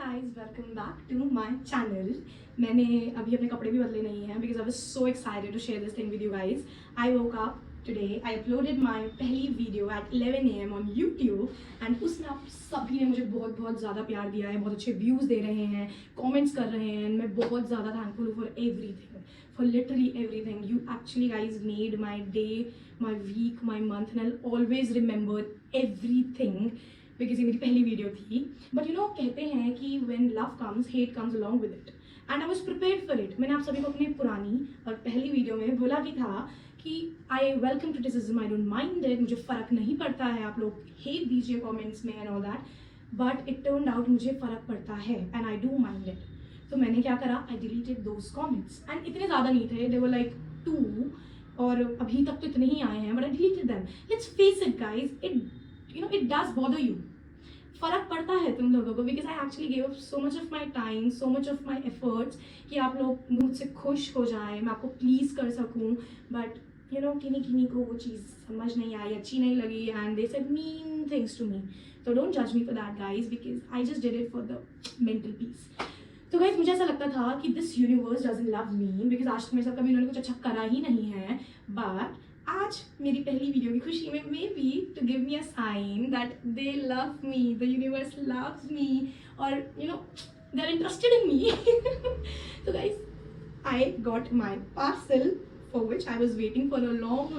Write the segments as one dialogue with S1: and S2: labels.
S1: Guys, welcome back to my channel. मैंने अभी अपने कपड़े भी बदले नहीं हैं because I was so excited to share this thing with you guys. I woke up today, I uploaded my पहली video at 11 AM on YouTube and उसमें आप सभी ने मुझे बहुत बहुत ज़्यादा प्यार दिया है, बहुत अच्छे व्यूज़ दे रहे हैं, कमेंट्स कर रहे हैं। मैं बहुत ज़्यादा थैंकफुल हूँ for everything, for literally everything. You actually guys made my day, my week, my month and I always remember everything because ये मेरी पहली वीडियो थी। बट यू नो, कहते हैं कि when love comes hate comes along with it and I was prepared for it. मैंने आप सभी को अपनी पुरानी और पहली वीडियो में बोला भी था कि I welcome criticism, I don't mind it, मुझे फ़र्क नहीं पड़ता है, आप लोग हेट दीजिए कमेंट्स में and all that, but it turned out मुझे फ़र्क पड़ता है and I do mind it. तो मैंने क्या करा, आई डिलीटेड दोज कमेंट्स एंड इतने ज़्यादा नहीं थे, दे वर लाइक 2 और अभी तक तो इतने ही आए हैं, but I deleted them. Let's face it guys, it does bother you, फ़र्क पड़ता है तुम लोगों को because I actually give up so much of my time, so much of my efforts कि आप लोग मुझसे खुश हो जाए, मैं आपको प्लीज़ कर सकूँ। बट यू नो, किन्हीं को वो चीज़ समझ नहीं आई, अच्छी नहीं लगी and they said mean things to me. तो डोंट जज me for that guys because I just did it for the mental peace. तो गाइज मुझे ऐसा लगता था कि this universe doesn't love me because आज तक मेरे साथ कभी उन्होंने कुछ अच्छा करा ही नहीं है। बट आज मेरी पहली वीडियो की खुशी में maybe to give me a sign that they love me, the universe loves me और you know they are interested in me. तो guys I got my parcel for which I was waiting for a long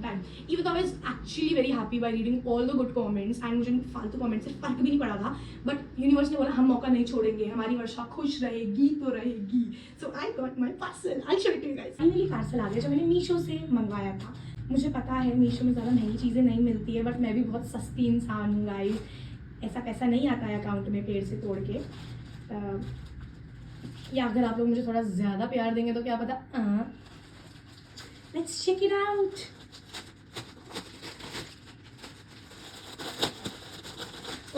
S1: time. Even though I was actually very happy by reading all the good comments and मुझे फालतू comments से फर्क भी नहीं पड़ा था, but universe ने बोला हम मौका नहीं छोड़ेंगे, हमारी वर्षा खुश रहेगी तो रहेगी। So I got my parcel. I'll show it to you guys. Finally parcel आ गया जो मैंने मीशो से मंगवाया था। मुझे पता है मीशो में ज़्यादा महंगी चीज़ें नहीं मिलती है, बट मैं भी बहुत सस्ती इंसान हूँ गाइस, ऐसा पैसा नहीं आता है अकाउंट में पेड़ से तोड़ के। या अगर आप लोग मुझे थोड़ा ज़्यादा प्यार देंगे तो क्या पता। Let's check it out.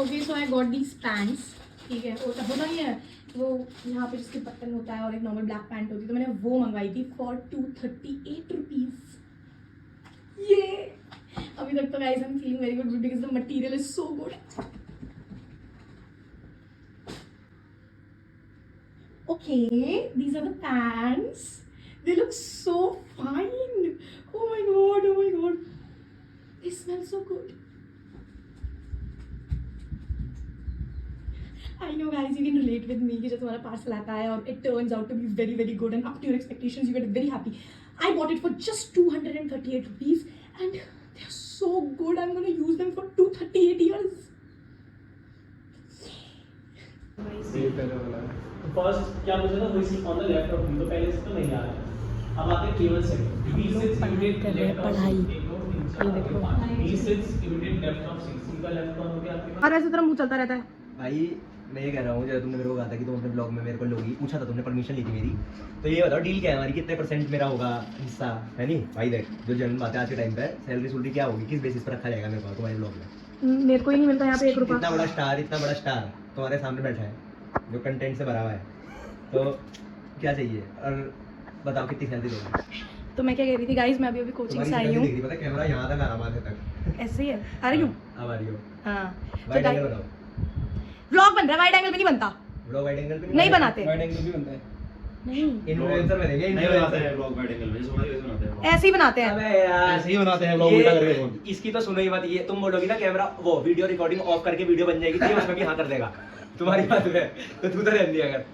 S1: Okay, so I got these pants. ठीक है, वो होता ही है वो यहाँ पे जिसके बटन होता है और एक नॉर्मल ब्लैक पैंट होती है, तो मैंने वो मंगवाई थी फॉर 238 रुपीज़। ये अभी तक तो guys I am feeling very good because the material is so good. Okay, these are the pants. They look so fine. Oh my god, oh my god. They smell so good. I know guys, you can relate with me कि जब तुम्हारा parcel आता है और it turns out to be very very good and up to your expectations, you get very happy. I bought it for just 238 rupees and they are so good. I'm going to use them for 238 years.
S2: First क्या मुझे ना whistle on the left of तो पहले से तो नहीं आ रहा है। अब आते हैं केवल से
S1: और ऐसे तरह मुंह चलता रहता है
S3: भाई। मैं ये कह रहा हूँ, जब तुमने मेरे को कहा था कि तुम अपने ब्लॉग में मेरे को लोगी, पूछा था तुमने, परमिशन ली थी मेरी, तो ये बताओ डील क्या है हमारी, कितने % मेरा होगा हिस्सा, है नहीं भाई? देख जो जनरल बात है आज के टाइम पे, सैलरी क्या होगी, किस बेसिस पर रखा जाएगा मेरे को तुम्हारे ब्लॉग में?
S1: मेरे को ही नहीं मिलता यहाँ पे 1 रुपया।
S3: इतना बड़ा स्टार तुम्हारे सामने बैठा है जो कंटेंट से भरा हुआ है, तो क्या चाहिए? और बताओ कितनी सैलरी दोगे?
S1: तो मैं क्या कह रही थी गाइस, मैं अभी कोचिंग से आई हूँ।
S3: पता कैमरा यहाँ तक आ रहा माथे तक,
S1: ऐसे ही है, आ रही हूँ।
S3: अब आ रही हो।
S1: हाँ,
S3: वाइड एंगल बताओ।
S1: व्लॉग बन रहा है, वाइड एंगल में नहीं बनता।
S3: व्लॉग वाइड एंगल पे
S1: नहीं बनाते।
S2: वाइड एंगल भी बनता है।
S1: नहीं,
S3: इन्फ्लुएंसर बनेंगे,
S4: नहीं बनाते हैं व्लॉग वाइड एंगल में, सोना कैसे बनाते हैं?
S1: ऐसे ही बनाते हैं।
S3: अबे यार
S4: ऐसे ही बनाते हैं व्लॉग उल्टा करके फोन।
S3: इसकी तो सुनो ही मत, ये तुम बोलोगी ना कैमरा वो वीडियो रिकॉर्डिंग ऑफ करके वीडियो बन जाएगी, तो ये उसमें भी हाँ कर देगा तुम्हारी बात में, तो तू तो रहती अगर।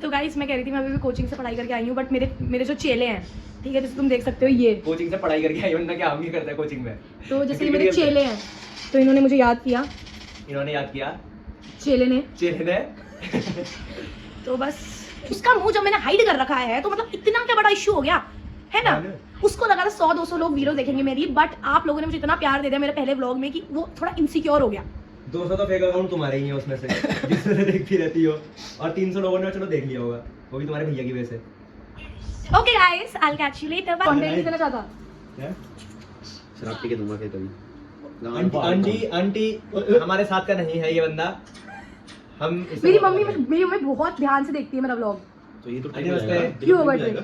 S1: तो गाइस मैं कह रही थी, मैं अभी भी कोचिंग से पढ़ाई करके आई हूँ, बट मेरे जो चेले हैं, ठीक है, जैसे तुम देख सकते हो, ये
S3: कोचिंग से पढ़ाई करके आई बंदा क्या हम ही करता है कोचिंग में।
S1: तो जैसे ये मेरे चेले हैं, तो इन्होंने मुझे याद किया,
S3: इन्होंने याद किया,
S1: चेले ने तो बस उसका मुंह जब मैंने हाइड कर रखा है तो मतलब इतना क्या बड़ा इश्यू हो गया है ना। उसको लगा था 100-200 लोग वीडियो देखेंगे मेरी, बट आप लोगों ने मुझे इतना प्यार दे दिया मेरे पहले व्लॉग में कि वो थोड़ा इनसिक्योर हो गया।
S3: 200 तो फेक अकाउंट तुम्हारे ही है उसमें से जिसमें से देखती रहती हो, और 300 लोगों ने चलो देख लिया होगा, वो भी तुम्हारे भैया की वजह से।
S1: Okay guys, I will catch you later. Content नहीं देना चाहता,
S3: क्या
S4: शराब पी के दूंगा फिर कभी।
S3: आंटी हमारे साथ का नहीं है ये बंदा। हम
S1: मेरी मम्मी बहुत ध्यान से देखती है मेरा व्लॉग।
S4: तो ये तो
S1: क्यों ओवरटेक?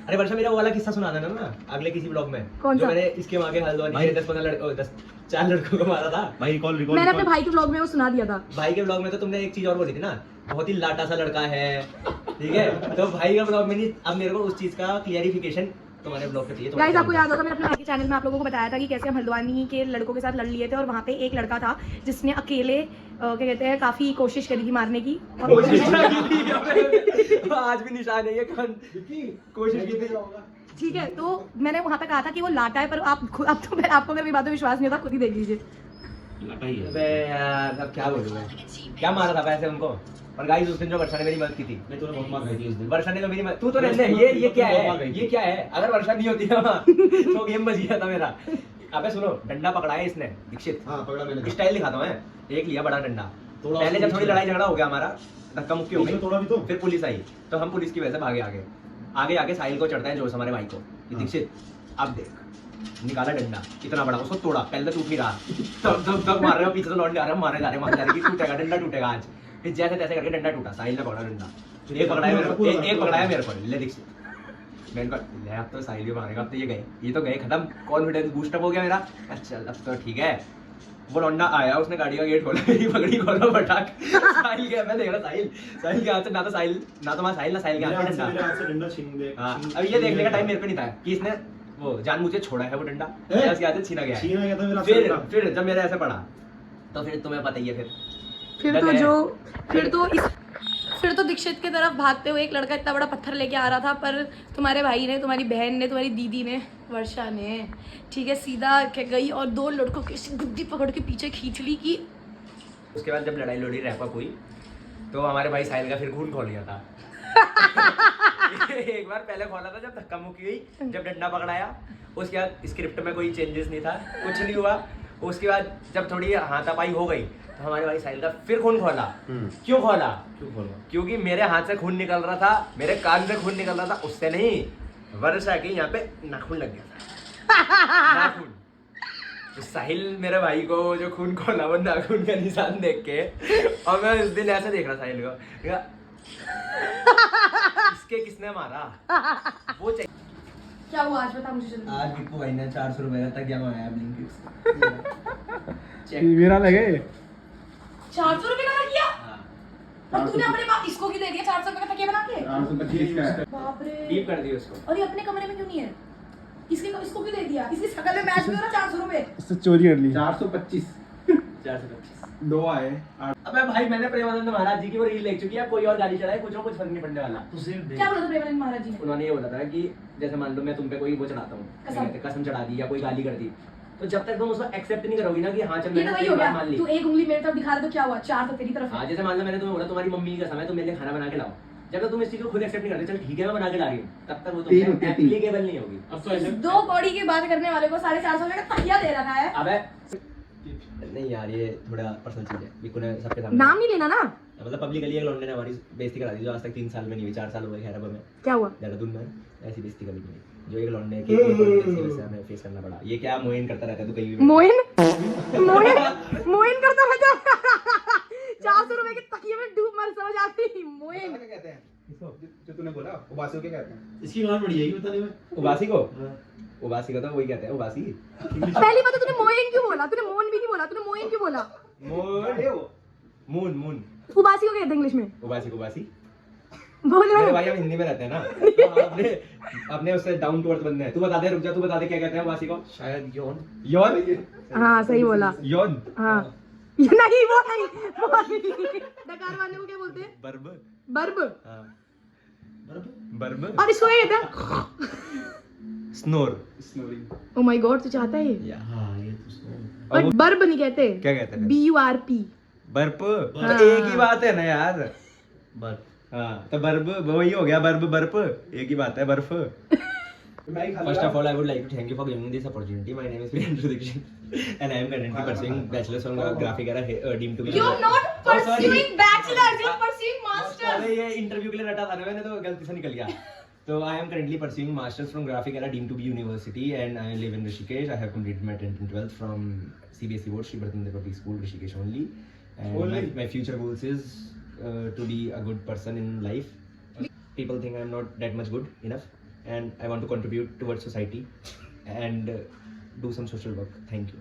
S3: अरे वर्षा, मेरा वो वाला किस्सा सुना देना ना अगले किसी ब्लॉग में,
S1: कौन
S3: जो
S1: सा?
S3: मैंने इसके वहाँ के हल्द्वानी के 10-15 लड़के 4 लड़कों को मारा था।
S4: भाई रिकॉल रिकॉल
S1: मैंने अपने भाई के व्लॉग में वो सुना दिया था।
S3: भाई के ब्लॉग में तो तुमने एक चीज और बोली थी ना, बहुत ही लाटा सा लड़का है, ठीक है। तो भाई के ब्लॉग में नहीं, अब मेरे को उस चीज का क्लियरिफिकेशन तुम्हारे ब्लॉग पे चाहिए।
S1: गाइस आपको याद होगा मैंने अपने भाई के चैनल में आप लोगों को बताया था कि कैसे हम हल्द्वानी के लड़कों के साथ लड़ लिए थे और वहाँ पे एक लड़का था जिसने अकेले क्या कहते हैं काफी कोशिश करी थी मारने की और
S3: आज भी निशान है ये कोशिश की थी।
S1: ठीक है, तो मैंने वहाँ पे कहा था कि वो लाटा है, पर अब तो आपको अगर मेरी बातों में विश्वास नहीं होता खुद ही देख लीजिए।
S4: लटा ही है।
S3: अबे यार अब क्या बोलूं मैं, क्या मारा था वैसे उनको। और गाइस उस दिन जो वर्षा ने मेरी मदद की थी,
S4: नहीं तूने बहुत मार खाई थी उस दिन।
S3: वर्षा ने तो मेरी मदद, तू तो रहने ये क्या है, ये क्या है। अगर वर्षा नहीं होती ना तो गेम बच गया था मेरा। अबे सुनो, डंडा पकड़ा है इसने दीक्षित।
S4: हां पकड़ा मैंने।
S3: स्टाइल दिखाता हूँ मैं। एक लिया बड़ा डंडा,
S4: तोड़ा
S3: पहले
S4: उसको
S3: जब थोड़ी
S4: पीछे।
S3: लड़ाई झगड़ा हो गया हमारा, धक्का मुक्की हो
S4: बीच में
S3: गई,
S4: तोड़ा भी तो।
S3: फिर पुलिस आई, तो हम पुलिस की वजह से भागे आगे आगे आगे साहिल को चढ़ता है जोश हमारे भाई को कि
S4: हाँ।
S3: दीक्षित अब देख, निकाला डंडा इतना बड़ा, उसको तोड़ा, पहले तो टूट नहीं रहा, तब मार रहे हो, पीछे तो लौट नहीं आ रहे, मारे जा रहे कि टूटेगा डंडा, टूटेगा आज। फिर जैसे तैसे करके डंडा टूटा, साहिल ने पकड़ा डंडा, एक पकड़ाया मेरे को, एक पकड़ाया मेरे को, ले दीक्षित। मैंने कहा ले अब तो साहिल भी मारेगा, अब तो ये तो गए खत्म, कॉन्फिडेंस बूस्टअप हो गया मेरा। अच्छा अब तो ठीक है। वो लौंडा आया, उसने गाड़ी का गेट खोला, मेरी पगड़ी खोला फटाक, साहिल गया, मैं देख रहा साहिल के हाथ से, ना तो साहिल ना साहिल के हाथ में
S4: मेरे
S3: डंडा।
S4: हाथ से डंडा छीन दे।
S3: हाँ, अब ये देखने का टाइम मेरे पे नहीं था कि इसने वो जानबूझ छोड़ा है वो डंडा, या उसके हाथ से छीना गया है।
S4: छीना गया था मेरा हाथ से।
S3: फिर जब मेरे ऐसे पड़ा तो फिर तुम्हें पता ही है
S1: फिर तो दीक्षित की तरफ भागते हुए एक लड़का इतना बड़ा पत्थर लेके आ रहा था, पर तुम्हारे भाई ने, तुम्हारी बहन ने, तुम्हारी दीदी ने, वर्षा ने, ठीक है, सीधा गई और 2 लड़कों की गुद्दी पकड़ के पीछे खींच ली कि
S3: उसके बाद जब लड़ाई लड़ी रैप अप हुई तो हमारे भाई साहिल का फिर खून खोल लिया था। एक बार पहले खोला था जब धक्का मुक्की हुई, जब डंडा पकड़ाया, उसके बाद स्क्रिप्ट में कोई चेंजेस नहीं था, कुछ नहीं हुआ। उसके बाद जब थोड़ी हाथापाई हो गई तो हमारे भाई साहिल का फिर खून खोला। क्यों खोला? क्योंकि मेरे हाथ से खून निकल रहा था, मेरे कान से खून निकल रहा था, उससे नहीं, वर्षा के यहाँ पे नाखून लग गया था। नाखून। तो साहिल मेरे भाई को जो खून खोला वो नाखून का निशान देख के, और मैं उस दिन ऐसे देख रहा साहिल को, इसके किसने मारा वो चाहिए।
S1: क्या हुआ आज बता मुझे जल्दी।
S3: आज बिट्टू भाई ने 400 रुपए का तकिया मंगाया ब्लिंकिट से।
S5: मेरा लगे
S1: 400 रुपए का किया
S3: हाँ,
S1: और तूने अपने पास इसको क्यों दे दिया 400 रुपए का तकिया बना के?
S5: 425 का है।
S1: बाप रे,
S3: डीप कर दी उसको।
S1: और ये अपने कमरे में क्यों नहीं है? इसको क्यों दे दिया? इसकी शकल में मैच भी हो रहा 400 रुपए।
S5: इससे चोरी कर ली।
S4: 425
S3: 425।
S5: 2 आए।
S3: अबे भाई मैंने प्रेमानंद महाराज जी की वो रील देख चुकी है, कोई और गाली चढ़ाए कुछ फर्क नहीं पड़ने वाला।
S1: क्या बोला था प्रेमानंद महाराज जी ने?
S3: उन्होंने ये बोला था कि जैसे मान लो मैं तुम पे कोई वो चढ़ाता हूँ, कसम चढ़ा दी या कोई गाली कर दी, तो जब तक तुम उसको एक्सेप्ट नहीं करोगी ना कि हाँ चल
S1: ये तो
S3: मैंने
S1: वही
S3: तेरी
S1: हो
S3: बात
S1: गया,
S3: मान ली।
S1: तू एक उंगली मेरे तरफ दिखा रहा तो क्या हुआ? 4 तो तेरी तरफ है।
S3: हाँ जैसे मान लो मैंने तुम्हें बोला तुम्हारी मम्मी की कसम है, तुम मेरे लिए खाना बना के लाओ, जब तक तुम इस चीज को खुद एक्सेप्ट नहीं करते, चल ठीक है मैं बना के ला रही हूँ, तब तक वो तुमसे एप्लीकेबल नहीं होगी।
S2: अब तो ऐसे
S1: 2 कौड़ी की बात करने वाले को 450 रुपए का तकिया दे रखा है।
S3: अबे नहीं यार ये थोड़ा पर्सनल चीज है, बिल्कुल सबके सामने
S1: नाम नहीं लेना ना।
S3: मतलब पब्लिकली एक लौंडे ने हमारी बेइज्जती करा दी जो आज तक 3 साल में नहीं हुई, 4 साल हो गए खैर अब हमें
S1: क्या हुआ?
S3: देहरादून में ऐसी बेइज्जती कभी नहीं हुई जो एक लौंडे के वजह से हमें फेस करना पड़ा। ये क्या मोइन करता रहता है तू कहीं भी
S1: मोइन करता रहता है। 400 रुपए के तकिए में डूब मर, समझ आती? मोइन
S5: क्या कहते हैं इसको जो तूने बोला उबासियों क्या कहते हैं?
S4: इसकी गांड बड़ी है बताने में।
S3: उबासी को तो वही कहते हैं उबासी।
S1: पहली बात तो तूने मोइन क्यों बोला? तूने मोइन भी क्यों बोला? तूने मोइन क्यों बोला?
S3: मून मून
S1: उबासी को कहते हैं इंग्लिश में।
S3: उबासी
S1: बोल
S3: मेरे
S1: रहा
S3: भाई हम हिंदी में रहते हैं ना, तो हम अपने उससे डाउन टू अर्थ बंदे हैं। तू बता दे, रुक जा, तू बता दे क्या कहते हैं उबासी को?
S4: शायद यौन।
S3: यौन?
S1: हाँ सही बोला।
S3: यौन?
S1: हाँ नहीं वो नहीं डकार वाले को क्या बोलते हैं?
S3: बर्ब।
S1: बर्ब।
S3: हाँ बर्ब।
S1: और इसको क्या कहते हैं?
S3: स्नोर।
S1: ओ माय गॉड, तू चाहता है ये?
S4: हां ये तो सुनो।
S1: बट बर्ब नहीं कहते।
S3: क्या कहते हैं?
S1: BURP।
S3: बर्प।
S1: हाँ।
S3: तो एक ही बात है ना यार।
S4: बट
S3: हाँ तो बर्ब वही हो गया, बर्ब बर्प एक ही बात है, बर्फ। First of all, I would like to thank you for giving me this opportunity. My name is Virendra Dikshit, and I am currently pursuing bachelor's from graphic era deemed to be.
S1: You're not pursuing bachelor's, you're pursuing master's.
S3: अरे ये interview के लिए रटा था ना मैंने, तो गलती से निकल गया। So I am currently pursuing masters from graphic era deemed to be university, and I live in Rishikesh. I have completed my 10th and 12th from CBSE board, Shri Bharatinder Public School, Rishikesh only. And my future goals is to be a good person in life. People think I am not that much good enough, and I want to contribute towards society and do some social work. Thank you.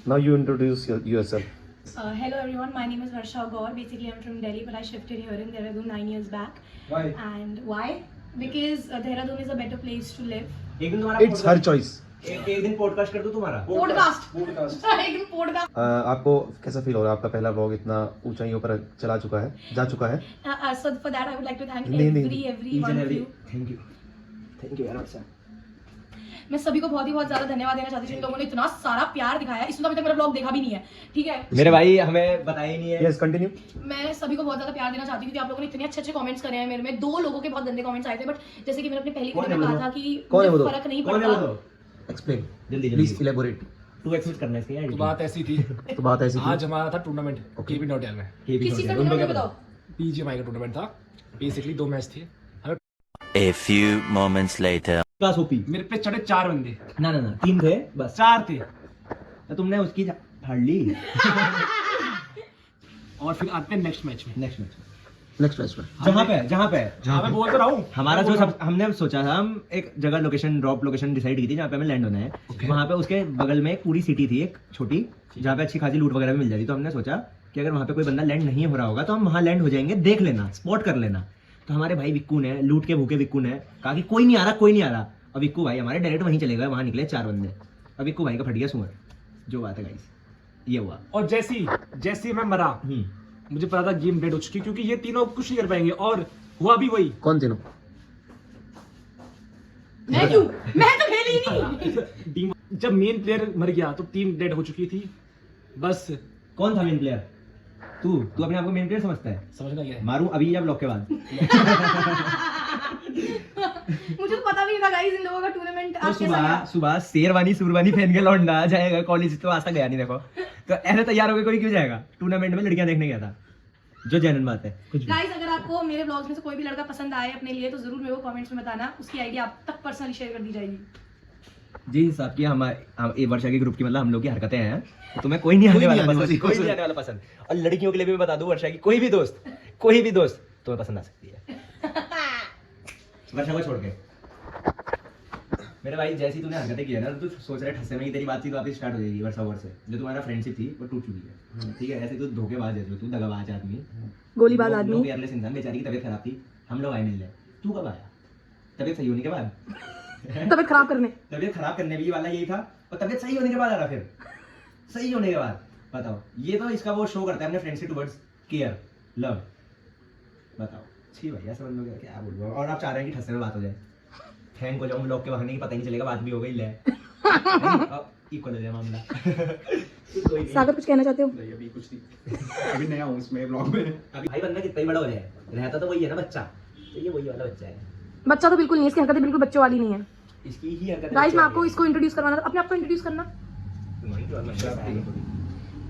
S4: Now you introduce yourself.
S1: Hello everyone, my name is Varsha Gaur. Basically, I'm from Delhi, but I shifted here in Dehradun 9 years back.
S5: Why?
S1: And why? Because Dehradun is a better place to live.
S3: एक दिन तुम्हारा
S4: It's her choice.
S3: एक दिन podcast कर दो तुम्हारा।
S1: Podcast.
S5: Podcast.
S1: एक दिन podcast.
S4: आपको कैसा फील हो रहा है? आपका पहला व्लॉग इतना ऊंचाइयों पर जा चुका है
S1: So for that, I would like to thank
S4: नहीं,
S1: every one of you.
S3: Thank you यार अच्छा।
S1: मैं सभी को बहुत ज्यादा धन्यवाद देना चाहती हूँ जिन लोगों ने इतना सारा प्यार दिखाया। इसमें तो अभी तक मेरा ब्लॉग देखा भी नहीं है, ठीक है?
S3: मेरे भाई हमें बताया ही नहीं है।
S4: Yes continue.
S1: मैं सभी को बहुत ज्यादा प्यार देना चाहती हूँ क्योंकि आप लोगों ने इतने अच्छे कमेंट्स करे हैं मेरे में। 2 लोगों के बहुत गंदे कमेंट्स आए थे, बट जैसे कि मैंने अपनी पहली वीडियो में कहा था कि
S4: कौन है वो
S1: मुझे
S4: दो?
S1: फर्क नहीं
S3: कौन है वो
S1: पड़ता।
S3: तो?
S4: एक्सप्लेन
S3: जल्दी
S4: प्लीज इलेबोरेट।
S3: तू एक्सप्लेन करना है इसके यार।
S6: तो बात ऐसी थी
S4: तो बात ऐसी
S6: आज हमारा था टूर्नामेंट केबी नोटेल में।
S1: किस चीज का टूर्नामेंट बताओ?
S6: पीजीएमआई का टूर्नामेंट था। बेसिकली 2 मैच थे।
S7: A few moments later.
S3: Class OP.
S6: मेरे पे चढ़े 4 बंदे,
S3: ना 3 थे बस।
S6: 4 थे
S3: तो तुमने उसकी फाड़ ली।
S6: और फिर आते हैं नेक्स्ट मैच में।
S3: नेक्स्ट मैच
S4: नेक्स्ट
S3: जहाँ पे
S6: हाँ मैं बोल तो रहा हूँ।
S3: हमारा जो सब हमने सोचा था, हम एक जगह लोकेशन ड्रॉप लोकेशन डिसाइड की थी जहाँ पे हमें लैंड होना है। वहाँ पे उसके बगल में एक पूरी सिटी थी एक छोटी, जहाँ पे अच्छी खासी लूट वगैरह भी मिल जाती। तो हमने सोचा कि अगर वहाँ पे कोई बंदा लैंड नहीं हो रहा होगा तो हम वहाँ लैंड हो जाएंगे, देख लेना, स्पॉट कर लेना। तो हमारे भाई विक्कू ने, लूट के भूखे विक्कू ने कहा कि कोई नहीं आ रहा। और विक्कू भाई हमारे डायरेक्ट वहीं चले गए, वहाँ निकले 4 बंदे। और विक्कू भाई का फट गया सुअर। जो बात है गाइस, ये हुआ।
S6: और जैसी मैं मरा, मुझे पता था गेम डेड हो चुकी क्योंकि ये तीनों कुछ नहीं कर पाएंगे। और हुआ भी वही।
S4: कौन तीनों?
S1: मैं क्यों? मैं तो खेली ही नहीं।
S6: जब मेन प्लेयर मर गया तो टीम डेड हो चुकी थी। बस
S3: कौन था मेन प्लेयर? तू अपने आप को मेन प्लेयर समझता है?
S6: समझना क्या है?
S3: मारूं अभी या ब्लॉक के बाद?
S1: मुझे तो पता भी नहीं था गाइस इन लोगों का टूर्नामेंट
S3: तो
S1: आज कैसा गया।
S3: सुबह शेरवानी सुरवानी पहन के लौंडा जाएगा कॉलेज, तो आज तक गया नहीं देखो। तो ऐसे तैयार होकर कोई क्यों जाएगा? टूर्नामेंट में लड़कियां देखने गया था, जो जेन्युइन बात है। कुछ भी।
S1: गाइस अगर आपको मेरे ब्लॉग्स में से कोई भी लड़का पसंद आए अपने लिए तो जरूर मेरे को कमेंट्स में बताना, उसकी आईडी आप तक पर्सनली शेयर कर दी जाएगी।
S3: जी हिसाब की हमारे वर्षा के ग्रुप की मतलब हम लोग की हरकतें हैं, तो तुम्हें कोई नहीं आने वाला पसंद, कोई नहीं आने वाला पसंद। और लड़कियों के लिए भी मैं बता दूं, वर्षा की कोई भी दोस्त तुम्हें पसंद आ सकती है, वर्षा को छोड़ के। मेरे भाई जैसी तूने हरकतें की है ना, तो तू सोच रहा है ठस्से में ही तेरी बातचीत वापस स्टार्ट हो जाएगी वर्षा ओवर से। जो तुम्हारा फ्रेंडशिप थी वो टूट चुकी है, ठीक है? ऐसे तू धोखेबाज है, तू दगाबाज आदमी,
S1: गोलीबाज आदमी,
S3: केयरलेस इंसान। बेचारी की तबीयत खराब थी, हम लोग आए मिलने, तू कब आया? तबीयत सही होने के बाद।
S1: तबीयत खराब करने
S3: भी वाला यही था, और तबीयत सही होने के बाद आ रहा। फिर सही होने के बाद बताओ, ये तो इसका वो शो करता है अपने फ्रेंड्स के टुवर्ड्स केयर लव। बताओ छी भाई, ऐसा बंदों क्या बोलूं। और आप चाह रहे हैं कि ठस्से में बात हो जाए, हैंग हो जाऊं ब्लॉग के बहाने की, पता ही नहीं चलेगा, बात भी हो गई ले। इक्वल हो जाए मामला।
S1: सागर कुछ कहना चाहते हो?
S5: नहीं अभी कुछ नहीं, अभी नया हूँ इसमें ब्लॉग में।
S3: अभी भाई बंदा कितना ही बड़ा हो जाए, रहता तो वही है ना बच्चा, तो ये वही वाला बच्चा है।
S1: बच्चा तो बिल्कुल नहीं, इसकी हरकतें बिल्कुल बच्चों वाली नहीं है।
S3: इसकी ही हरकत।
S1: गाइस मैं आपको इसको इंट्रोड्यूस करवाना, अपने आप को इंट्रोड्यूस करना।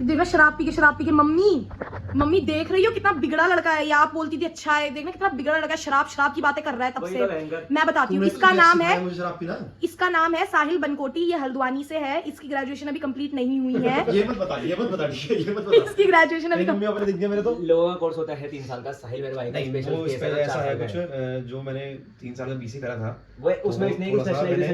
S1: देखना शराब पी के मम्मी देख रही हो कितना बिगड़ा लड़का है। या आप बोलती थी अच्छा है, देखना कितना बिगड़ा लड़का है, शराब की बातें कर रहा है तब से। मैं बताती हूँ, इसका नाम है साहिल बनकोटी, ये हल्द्वानी से है। इसकी ग्रेजुएशन अभी कंप्लीट नहीं हुई है।
S4: ये मत बता
S1: इसकी ग्रेजुएशन अभी
S4: अपने दिख गया मेरे तो।
S3: लोगों का कोर्स होता है 3 साल का, साहिल मेरे भाई का स्पेशल केस है।
S4: ऐसा है कुछ जो मैंने 3 साल का बीसी करा था,
S3: वो उसमें इसने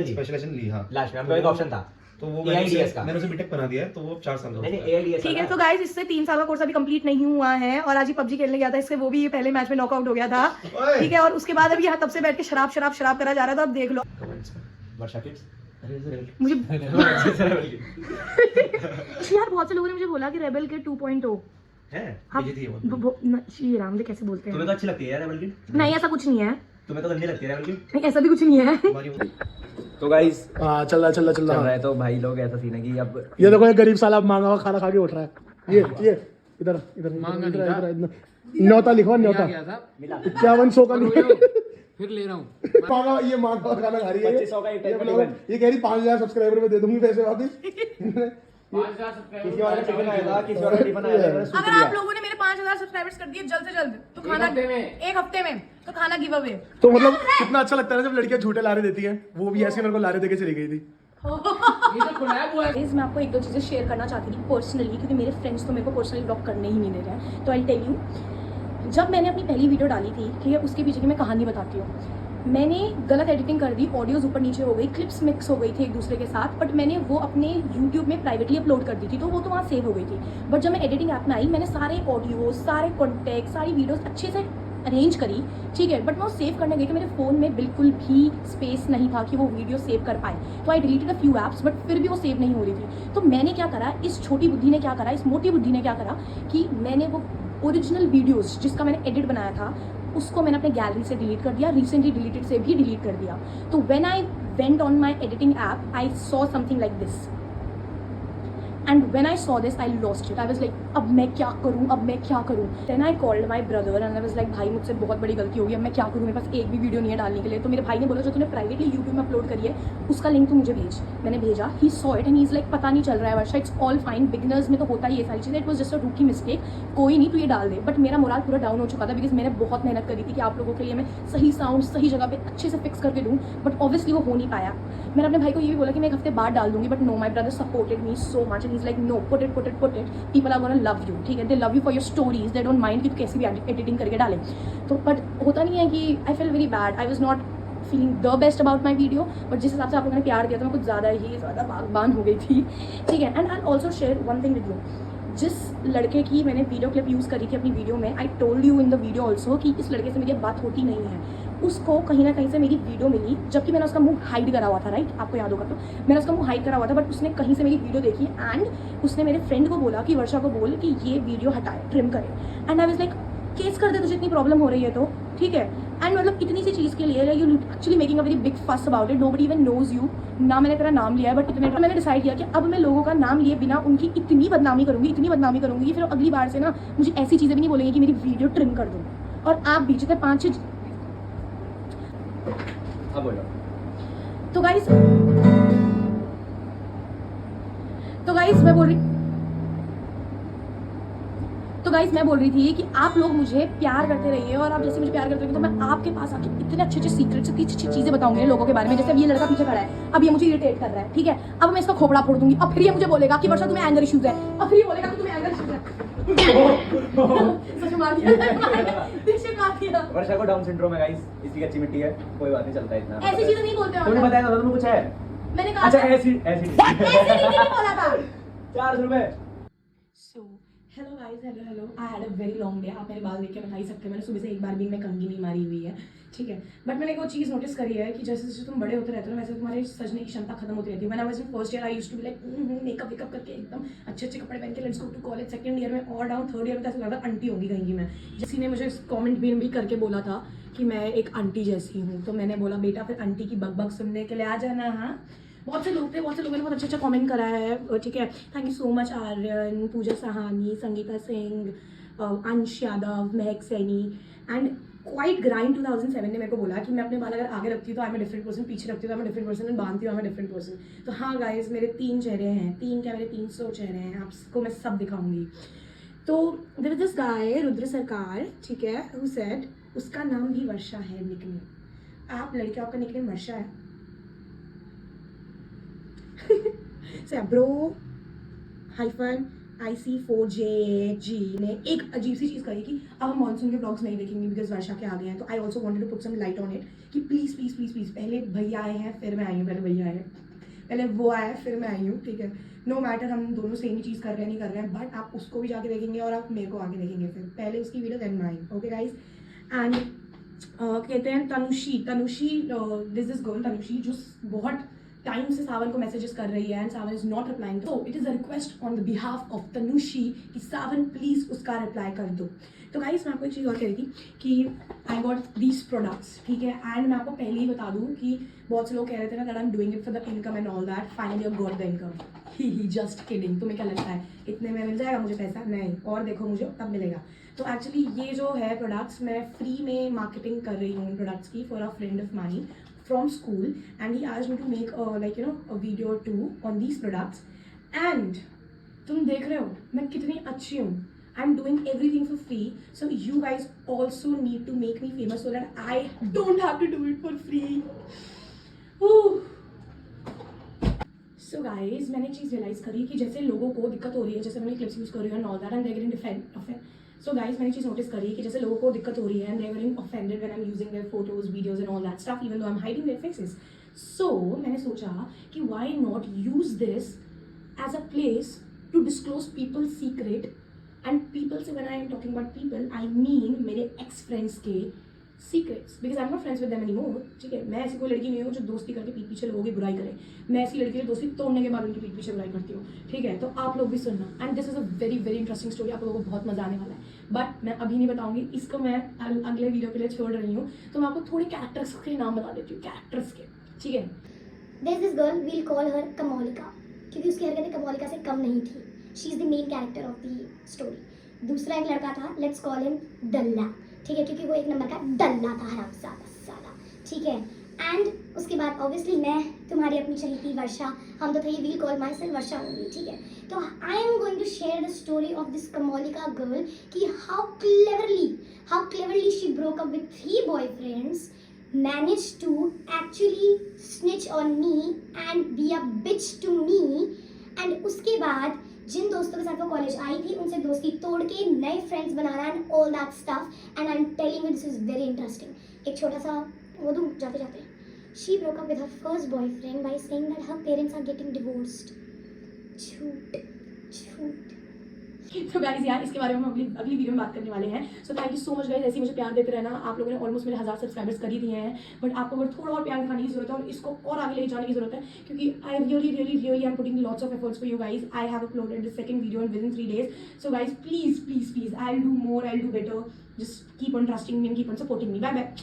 S4: स्पेशलाइजेशन ली। हाँ
S3: लास्ट में हमको एक ऑप्शन था,
S4: तो वो
S3: AIDS का
S4: मैंने उसे बीटेक बना दिया है, तो वो 4 साल का
S3: नहीं AIDS।
S1: ठीक है। तो गाइस इससे 3 साल का कोर्स अभी कंप्लीट नहीं हुआ है और आज ही पबजी खेलने गया था इससे, वो भी पहले मैच में नॉकआउट हो गया था, ठीक है? और उसके बाद अभी यहाँ तब से बैठ के शराब करा जा रहा था। अब देख लो
S3: वर्षा किड्स
S1: मुझे यार बहुत से लोगों ने मुझे बोला कि रेबल के 2.0
S3: है।
S1: हाँ श्री राम कैसे बोलते
S3: तुम्हें
S1: हैं?
S3: तो अच्छी लगती है यार रेबल किड?
S1: नहीं ऐसा कुछ नहीं है,
S3: तुम्हें तो गंदी लगती है रेबल किड?
S1: नहीं ऐसा भी कुछ नहीं है।
S3: तो गाइस
S6: चल रहा
S3: है। तो भाई लोग ऐसा सीन है कि अब
S6: ये देखो, ये गरीब साला मांगा हुआ खाना खा के उठ रहा है। ये इधर न्योता लिखो, न्योता 5100 का नहीं,
S8: फिर ले रहा हूँ।
S6: ये मांगा हुआ खाना खा रही है।
S3: 2500 का एक टाइम का
S6: ये कह रही 5000 सब्सक्राइबर में दे दूंगी पैसे वापस।
S3: किसी वाला टिफिन आया था, किसी वाला टिफिन आया था, मैंने सूट
S1: अगर
S3: लिया।
S1: आप लोगों ने मेरे 5000 सब्सक्राइबर्स कर दिए जल्द से जल्द तो खाना एक हफ्ते में तो खाना गिव अवे।
S6: तो मतलब कितना अच्छा लगता है जब लड़कियां झूठे लारे देती हैं। वो भी ऐसे मेरे को लारे देके चली गई थी।
S1: मैं आपको 1-2 चीज़ें शेयर करना चाहती थी पर्सनली, क्योंकि मेरे फ्रेंड्स तो मेरे को पर्सनली ब्लॉग करने ही नहीं दे रहे हैं। तो आई टेल यू, जब मैंने अपनी पहली वीडियो डाली थी, ठीक है, उसके पीछे की मैं कहानी बताती हूँ।
S9: मैंने गलत एडिटिंग कर दी, ऑडियोज़ ऊपर नीचे हो गई, क्लिप्स मिक्स हो गई थी एक दूसरे के साथ, बट मैंने वो अपने यूट्यूब में प्राइवेटली अपलोड कर दी थी, तो वो तो वहाँ सेव हो गई थी। बट जब मैं एडिटिंग ऐप में आई, मैंने सारे ऑडियो, सारे कॉन्टेक्ट, सारी वीडियोज़ अच्छे से अरेंज करी, ठीक है, बट मैं वो सेव करने गई तो मेरे फ़ोन में बिल्कुल भी स्पेस नहीं था कि वो वीडियो सेव कर पाए। तो आई deleted a few apps, but फिर भी वो सेव नहीं हो रही थी। तो मैंने क्या करा, इस छोटी बुद्धि ने क्या करा, इस मोटी बुद्धि ने क्या करा कि मैंने वो ओरिजिनल वीडियोज़ जिसका मैंने एडिट बनाया था उसको मैंने अपने गैलरी से डिलीट कर दिया, रिसेंटली डिलीटेड से भी डिलीट कर दिया। तो when I went on my editing app, I saw something like this, and when I saw this I lost it. I was like, अब मैं क्या करूँ, अब मैं क्या करूँ। Then I called my brother and I was like, भाई मुझसे बहुत बड़ी गलती होगी, अब मैं क्या करूँ, मेरे पास एक भी वीडियो नहीं है डालने के लिए। तो मेरे भाई ने बोला, जो तूने प्राइवेटली यूट्यूब में अपलोड करी है उसका लिंक तू मुझे भेज। मैंने भेजा, he saw it and he is like, पता नहीं चल रहा है वर्षा, इट्स ऑल फाइन, बिगनर्स में तो होता ही ये सारी चीज़ें, इट वॉज जस्ट अ रूकी मिस्टेक, कोई नहीं तू ये डाल दे। बट मेरा मोराल पूरा डाउन हो चुका था, बिकॉज मैंने बहुत मेहनत करी थी कि आप लोगों के लिए मैं सही साउंड सही जगह पे अच्छे से फिक्स करके दूँ, बट ऑब्वियसली वो हो नहीं पाया। मैंने अपने भाई को ये भी बोला कि मैं एक हफ्ते बाद डाल दूंगी, but no, my brother supported me so much and he is like, no, put it, people are gonna love you, ठीक है, they love you for your stories, they don't mind कि तू कैसे भी एडिटिंग करके डालें। तो बट होता नहीं है कि I feel very bad, I was not feeling the best about my video, but जिस हिसाब से आप लोगों ने प्यार दिया था मैं कुछ ज़्यादा बागबान हो गई थी, ठीक है। And I also share one thing with you, जिस लड़के की मैंने वीडियो क्लिप यूज़ करी थी अपनी वीडियो में, I told you in the video also कि इस लड़के से मेरी बात होती नहीं है। उसको कहीं ना कहीं से मेरी वीडियो मिली, जबकि मैंने उसका मुंह हाइड करा हुआ था, राइट, आपको याद होगा। तो मैंने उसका मुंह हाइड करा हुआ था, बट उसने कहीं से मेरी वीडियो देखी एंड उसने मेरे फ्रेंड को बोला कि वर्षा को बोल कि ये वीडियो हटाए, ट्रिम करे। And I was like, case कर दे तुझे इतनी प्रॉब्लम हो रही है तो, ठीक है। एंड मतलब इतनी सी चीज़ के लिए you actually making a very big fuss about it, nobody even knows you, ना मैंने तेरा नाम लिया है, बट इतने मैंने डिसाइड किया कि अब मैं लोगों का नाम लिए बिना उनकी इतनी बदनामी करूँगी कि फिर अगली बार से ना मुझे ऐसी चीज़ें भी नहीं बोलेंगे कि मेरी वीडियो ट्रिम कर दूँ। और आप भी जितने 5-6
S3: अब बोलो।
S9: तो गाइस मैं बोल रही थी कि आप लोग मुझे प्यार करते रहिए, और आप जैसे मुझे प्यार करते रहिए तो मैं आपके पास आके इतने अच्छे सीक्रेट्स, इतनी अच्छी चीज़ें बताऊंगी लोगों के बारे में। जैसे अब ये लड़का पीछे खड़ा है, अब ये मुझे इरिटेट कर रहा है, ठीक है, अब मैं इसका खोपड़ा फोड़ दूंगी, अब फिर ये मुझे बोलेगा कि वर्षा तुम्हें एंगर इश्यूज है, अब फिर ये बोलेगा कि तुम्हें एंगर इश्यूज है। सच में मार दिया
S3: वर्षा को डाउन सिंड्रोम है गाइस, इसकी अच्छी मिट्टी है, कोई बात नहीं, चलता है इतना।
S9: ऐसी चीजें नहीं बोलते
S3: तुमने बताया था तुम्हें कुछ है?
S9: मैंने कहा
S3: अच्छा ऐसी
S9: नहीं बोला था।
S3: 400 रुपए।
S1: So hello guys, hello, I had a very long day. आप मेरे बाल देख के बता ही सकते हैं, मैंने सुबह से एक बार भी मैं कंघी नहीं मारी हुई है, ठीक है। बट मैंने एक वो चीज़ नोटिस करी है कि जैसे जैसे तुम बड़े होते रहते हो ना, वैसे तुम्हारे सजने की क्षमता खत्म होती रहती है। When I was in first year I used to be like makeup wakeup करके एकदम अच्छे कपड़े पहन के let's go to college. Second year में और डाउन, थर्ड ईयर में तो ऐसा लगा आंटी होगी कहीं की मैं। किसी ने मुझे कॉमेंट भी करके बोला था कि मैं एक आंटी जैसी हूँ, तो मैंने बोला बेटा फिर आंटी की बक सुनने के लिए आ जाना। हाँ, बहुत से लोग थे, बहुत से लोगों ने बहुत अच्छा कमेंट करा है, ठीक है। Thank you so much Aryan, Pooja Sahani, Sangeeta Singh, Ansh Yadav, Mahak Saini and quite grind 2007 ने मेरे को बोला कि मैं अपने बाल अगर आगे रखती हूँ तो I am a different person, पीछे रखती हूँ तो I am a different person, and बांधती हूँ I am a different person. तो हाँ गाइज, मेरे 3 चेहरे हैं, 3 क्या, मेरे 300 चेहरे हैं, आपको मैं सब दिखाऊंगी। तो there is this guy Rudra Sarkar, ठीक है, हु सेड उसका नाम भी वर्षा है, निकनेम। आप लड़के, आपका निकनेम वर्षा है? So bro hyphen IC4JG ने एक अजीब सी चीज़ कही कि अब हम मानसून के ब्लॉग्स नहीं देखेंगे बिकॉज वर्षा के आ गए हैं। तो I also wanted to put some light on it कि प्लीज़ प्लीज़ प्लीज़ प्लीज़, पहले भैया आए हैं फिर मैं आई हूँ, पहले भैया आए हैं, पहले वो आया फिर मैं आई हूँ, ठीक है। नो मैटर हम दोनों सेम ही चीज़ कर रहे हैं नहीं कर रहे हैं, बट आप उसको भी जाके देखेंगे और आप मेरे को आगे देखेंगे, फिर पहले उसकी video then mine, okay guys. And कहते हैं Tanushi, this is girl Tanushi, जो बहुत टाइम से सावन को मैसेजेस कर रही है and Sawan is not replying. तो it is a request on the behalf of Tanushi कि सावन प्लीज़ उसका रिप्लाई कर दो। तो गाइस मैं आपको एक चीज़ और कह रही थी कि आई गॉट दीज प्रोडक्ट्स, ठीक है। एंड मैं आपको पहले ही बता दूँ कि बहुत से लोग कह रहे थे ना that I am doing it for the income and all that, finally I got the income. He just kidding. तुम्हें क्या लगता है इतने में मिल जाएगा मुझे पैसा? नहीं, और देखो मुझे तब मिलेगा। तो एक्चुअली ये जो है प्रोडक्ट्स, मैं फ्री में मार्केटिंग कर रही हूँ इन प्रोडक्ट्स की for a friend of mine from school, and he asked me to make a video or 2 on these products. And तुम देख रहे हो मैं कितनी अच्छी हूँ, I'm doing everything for free, so you guys also need to make me famous so that I don't have to do it for free. So guys, मैंने एक चीज़ रियलाइज़ करी कि जैसे लोगों को दिक्कत हो रही है, जैसे मैंने क्लिप्स यूज़ कर रही हूँ and all that, and they're getting so guys मैंने चीज़ नोटिस करी कि जैसे लोगों को दिक्कत हो रही है and they are getting offended when I am using their photos videos and all that stuff even though I am hiding their faces. सो मैंने सोचा कि why not use this as a place to disclose people's secret. And people से when I am talking about people I mean मेरे ex friends के secrets, because I am not friends with them anymore. ठीक है, मैं ऐसी कोई लड़की नहीं हूँ जो दोस्ती करके पीठ पीछे लोगों की बुराई करे. मैं ऐसी लड़की जो दोस्ती तोड़ने के बाद उनकी पीठ पीछे बुराई करती हूँ. ठीक है, तो आप लोग भी सुनना. And this is a very very interesting story. आप लोगों को बहुत मजा आने वाला है. बट मैं अभी नहीं बताऊंगी, इसको मैं अगले वीडियो के लिए छोड़ रही हूँ. तो मैं आपको थोड़े कैरेक्टर्स के नाम बता देती हूँ, कैरेक्टर्स के. ठीक है,
S10: There's this girl, we'll call her Komolika, क्योंकि उसकी हरकतें कमोलिका से कम नहीं थी. She is the main character of the story. दूसरा एक लड़का था, लेट्स कॉल हिम डल्ला. ठीक है, क्योंकि वो एक नंबर का डल्ला था, हरामजादा साला. ठीक है, एंड उसके बाद ऑब्वियसली मैं तुम्हारी अपनी चली थी वर्षा. हम तो थे, we'll call myself Varsha only. ठीक है, तो I am going to share the story of this Komolika girl कि how cleverly she broke up with 3 boyfriends, managed to actually snitch on me and be a bitch to me. and उसके बाद जिन दोस्तों के साथ वो कॉलेज आई थी उनसे दोस्ती तोड़ के नए फ्रेंड्स बनाना and all that stuff. And I am telling you this is very interesting. एक छोटा सा वो दूँ जाते जाते. She broke up with her first boyfriend by saying that her parents are getting divorced. झूठ.
S1: तो गाइज यार इसके बारे में हम अगली वीडियो में बात करने वाले हैं. So thank you so much guys, ऐसे ही मुझे प्यार देते रहना. आप लोगों ने ऑलमोस्ट मेरे 1000 सब्सक्राइबर्स कर ही दिए हैं, बट आपको अगर थोड़ा और प्यार दिखाने की जरूरत है और इसको और आगे ले जाने की जरूरत है, क्योंकि I really am putting lots of efforts for you guys. I have uploaded the second video in within 3 days. So guys please I will do more, I will do better. Just keep on trusting me and keep on supporting me. Bye bye.